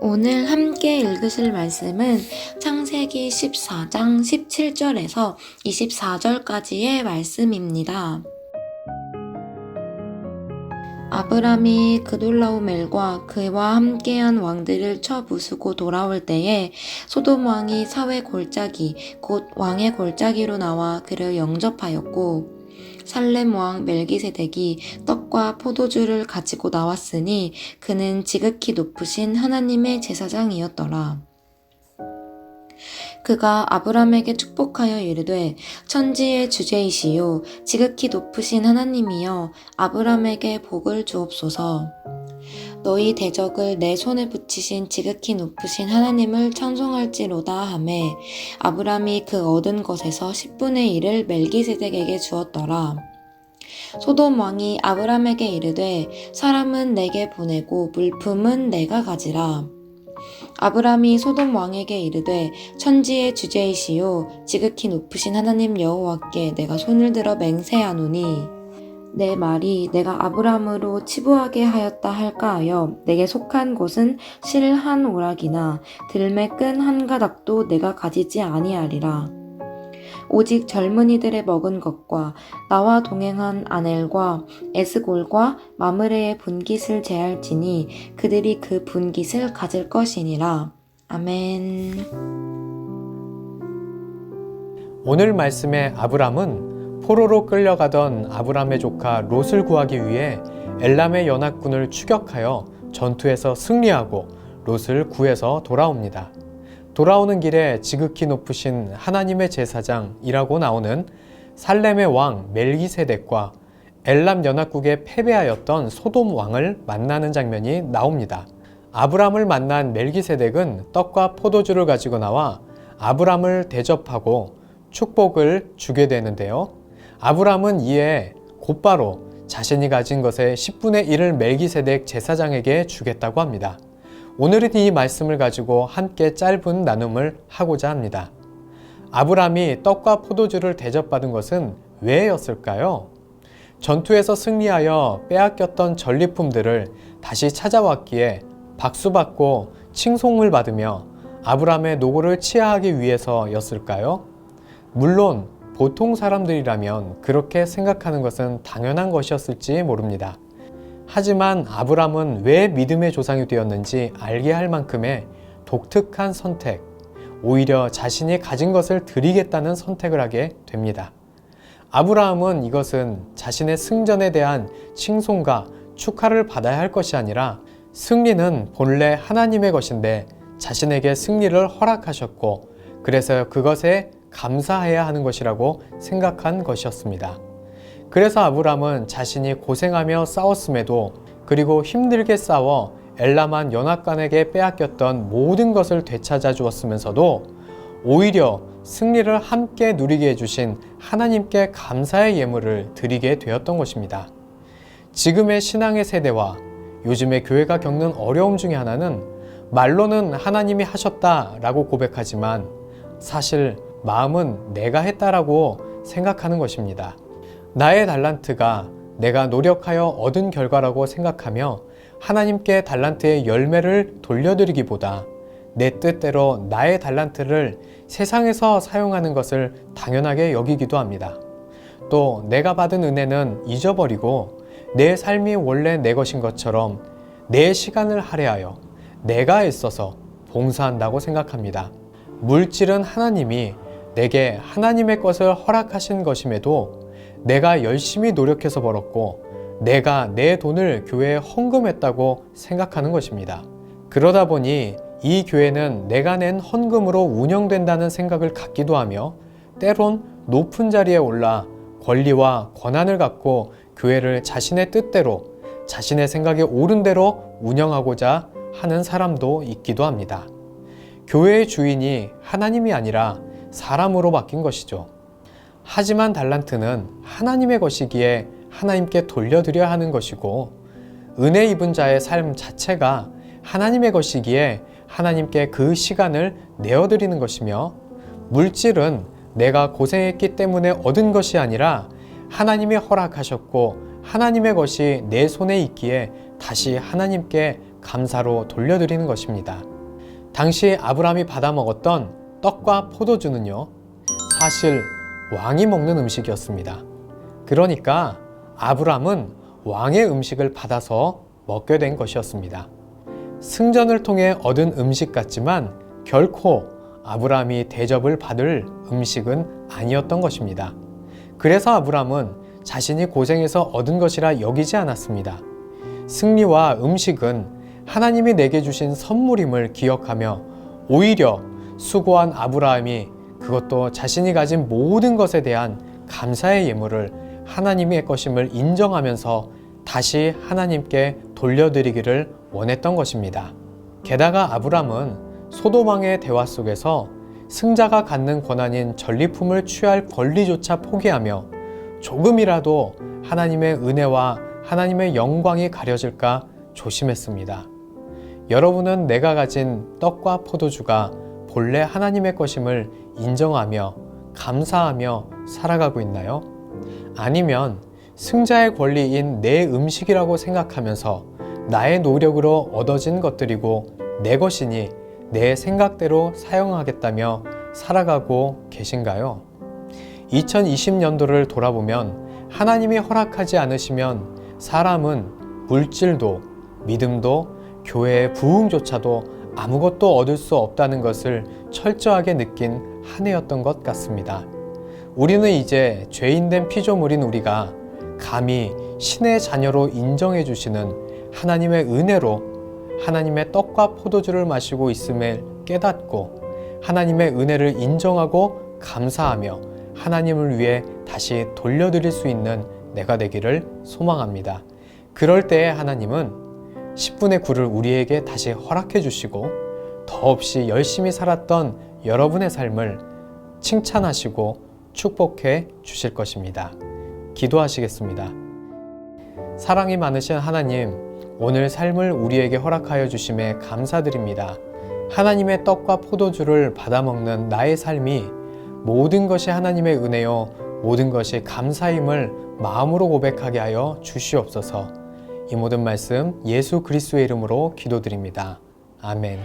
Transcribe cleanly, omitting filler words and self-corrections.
오늘 함께 읽으실 말씀은 창세기 14장 17절에서 24절까지의 말씀입니다. 아브람이 그돌라오멜과 그와 함께한 왕들을 쳐 부수고 돌아올 때에 소돔 왕이 사회 골짜기 곧 왕의 골짜기로 나와 그를 영접하였고 살렘 왕 멜기세덱이 떡과 포도주를 가지고 나왔으니 그는 지극히 높으신 하나님의 제사장이었더라. 그가 아브람에게 축복하여 이르되 천지의 주제이시요 지극히 높으신 하나님이여 아브람에게 복을 주옵소서. 너희 대적을 내 손에 붙이신 지극히 높으신 하나님을 찬송할지로다 하매 아브람이 그 얻은 것에서 10분의 1을 멜기세덱에게 주었더라. 소돔 왕이 아브람에게 이르되 사람은 내게 보내고 물품은 내가 가지라. 아브람이 소돔 왕에게 이르되 천지의 주제이시요 지극히 높으신 하나님 여호와께 내가 손을 들어 맹세하노니 내 말이 내가 아브람으로 치부하게 하였다 할까 하여 내게 속한 곳은 실 한 오락이나 들매 끈 한 가닥도 내가 가지지 아니하리라. 오직 젊은이들의 먹은 것과 나와 동행한 아넬과 에스골과 마므레의 분깃을 제할지니 그들이 그 분깃을 가질 것이니라. 아멘. 오늘 말씀의 아브람은 포로로 끌려가던 아브람의 조카 롯을 구하기 위해 엘람의 연합군을 추격하여 전투에서 승리하고 롯을 구해서 돌아옵니다. 돌아오는 길에 지극히 높으신 하나님의 제사장이라고 나오는 살렘의 왕 멜기세덱과 엘람 연합국에 패배하였던 소돔 왕을 만나는 장면이 나옵니다. 아브람을 만난 멜기세덱은 떡과 포도주를 가지고 나와 아브람을 대접하고 축복을 주게 되는데요. 아브람은 이에 곧바로 자신이 가진 것의 10분의 1을 멜기세덱 제사장에게 주겠다고 합니다. 오늘은 이 말씀을 가지고 함께 짧은 나눔을 하고자 합니다. 아브람이 떡과 포도주를 대접받은 것은 왜였을까요? 전투에서 승리하여 빼앗겼던 전리품들을 다시 찾아왔기에 박수받고 칭송을 받으며 아브람의 노고를 치하하기 위해서였을까요? 물론 보통 사람들이라면 그렇게 생각하는 것은 당연한 것이었을지 모릅니다. 하지만 아브람은 왜 믿음의 조상이 되었는지 알게 할 만큼의 독특한 선택, 오히려 자신이 가진 것을 드리겠다는 선택을 하게 됩니다. 아브라함은 이것은 자신의 승전에 대한 칭송과 축하를 받아야 할 것이 아니라 승리는 본래 하나님의 것인데 자신에게 승리를 허락하셨고 그래서 그것에 감사해야 하는 것이라고 생각한 것이었습니다. 그래서 아브람은 자신이 고생하며 싸웠음에도 그리고 힘들게 싸워 엘람한 연합관에게 빼앗겼던 모든 것을 되찾아 주었으면서도 오히려 승리를 함께 누리게 해주신 하나님께 감사의 예물을 드리게 되었던 것입니다. 지금의 신앙의 세대와 요즘의 교회가 겪는 어려움 중에 하나는 말로는 하나님이 하셨다라고 고백하지만 사실 마음은 내가 했다라고 생각하는 것입니다. 나의 달란트가 내가 노력하여 얻은 결과라고 생각하며 하나님께 달란트의 열매를 돌려드리기보다 내 뜻대로 나의 달란트를 세상에서 사용하는 것을 당연하게 여기기도 합니다. 또 내가 받은 은혜는 잊어버리고 내 삶이 원래 내 것인 것처럼 내 시간을 할애하여 내가 애써서 봉사한다고 생각합니다. 물질은 하나님이 내게 하나님의 것을 허락하신 것임에도 내가 열심히 노력해서 벌었고 내가 내 돈을 교회에 헌금했다고 생각하는 것입니다. 그러다 보니 이 교회는 내가 낸 헌금으로 운영된다는 생각을 갖기도 하며 때론 높은 자리에 올라 권리와 권한을 갖고 교회를 자신의 뜻대로 자신의 생각에 옳은 대로 운영하고자 하는 사람도 있기도 합니다. 교회의 주인이 하나님이 아니라 사람으로 바뀐 것이죠. 하지만 달란트는 하나님의 것이기에 하나님께 돌려드려야 하는 것이고 은혜 입은 자의 삶 자체가 하나님의 것이기에 하나님께 그 시간을 내어드리는 것이며 물질은 내가 고생했기 때문에 얻은 것이 아니라 하나님이 허락하셨고 하나님의 것이 내 손에 있기에 다시 하나님께 감사로 돌려드리는 것입니다. 당시 아브라함이 받아 먹었던 떡과 포도주는요, 사실 왕이 먹는 음식이었습니다. 그러니까 아브라함은 왕의 음식을 받아서 먹게 된 것이었습니다. 승전을 통해 얻은 음식 같지만 결코 아브라함이 대접을 받을 음식은 아니었던 것입니다. 그래서 아브라함은 자신이 고생해서 얻은 것이라 여기지 않았습니다. 승리와 음식은 하나님이 내게 주신 선물임을 기억하며 오히려 수고한 아브라함이 그것도 자신이 가진 모든 것에 대한 감사의 예물을 하나님의 것임을 인정하면서 다시 하나님께 돌려드리기를 원했던 것입니다. 게다가 아브라함은 소돔왕의 대화 속에서 승자가 갖는 권한인 전리품을 취할 권리조차 포기하며 조금이라도 하나님의 은혜와 하나님의 영광이 가려질까 조심했습니다. 여러분은 내가 가진 떡과 포도주가 본래 하나님의 것임을 인정하며 감사하며 살아가고 있나요? 아니면 승자의 권리인 내 음식이라고 생각하면서 나의 노력으로 얻어진 것들이고 내 것이니 내 생각대로 사용하겠다며 살아가고 계신가요? 2020년도를 돌아보면 하나님이 허락하지 않으시면 사람은 물질도 믿음도 교회의 부흥조차도 아무것도 얻을 수 없다는 것을 철저하게 느낀 한 해였던 것 같습니다. 우리는 이제 죄인된 피조물인 우리가 감히 신의 자녀로 인정해 주시는 하나님의 은혜로 하나님의 떡과 포도주를 마시고 있음을 깨닫고 하나님의 은혜를 인정하고 감사하며 하나님을 위해 다시 돌려드릴 수 있는 내가 되기를 소망합니다. 그럴 때에 하나님은 10분의 9를 우리에게 다시 허락해 주시고 더없이 열심히 살았던 여러분의 삶을 칭찬하시고 축복해 주실 것입니다. 기도하시겠습니다. 사랑이 많으신 하나님, 오늘 삶을 우리에게 허락하여 주심에 감사드립니다. 하나님의 떡과 포도주를 받아먹는 나의 삶이 모든 것이 하나님의 은혜요 모든 것이 감사임을 마음으로 고백하게 하여 주시옵소서. 이 모든 말씀 예수 그리스도의 이름으로 기도드립니다. 아멘.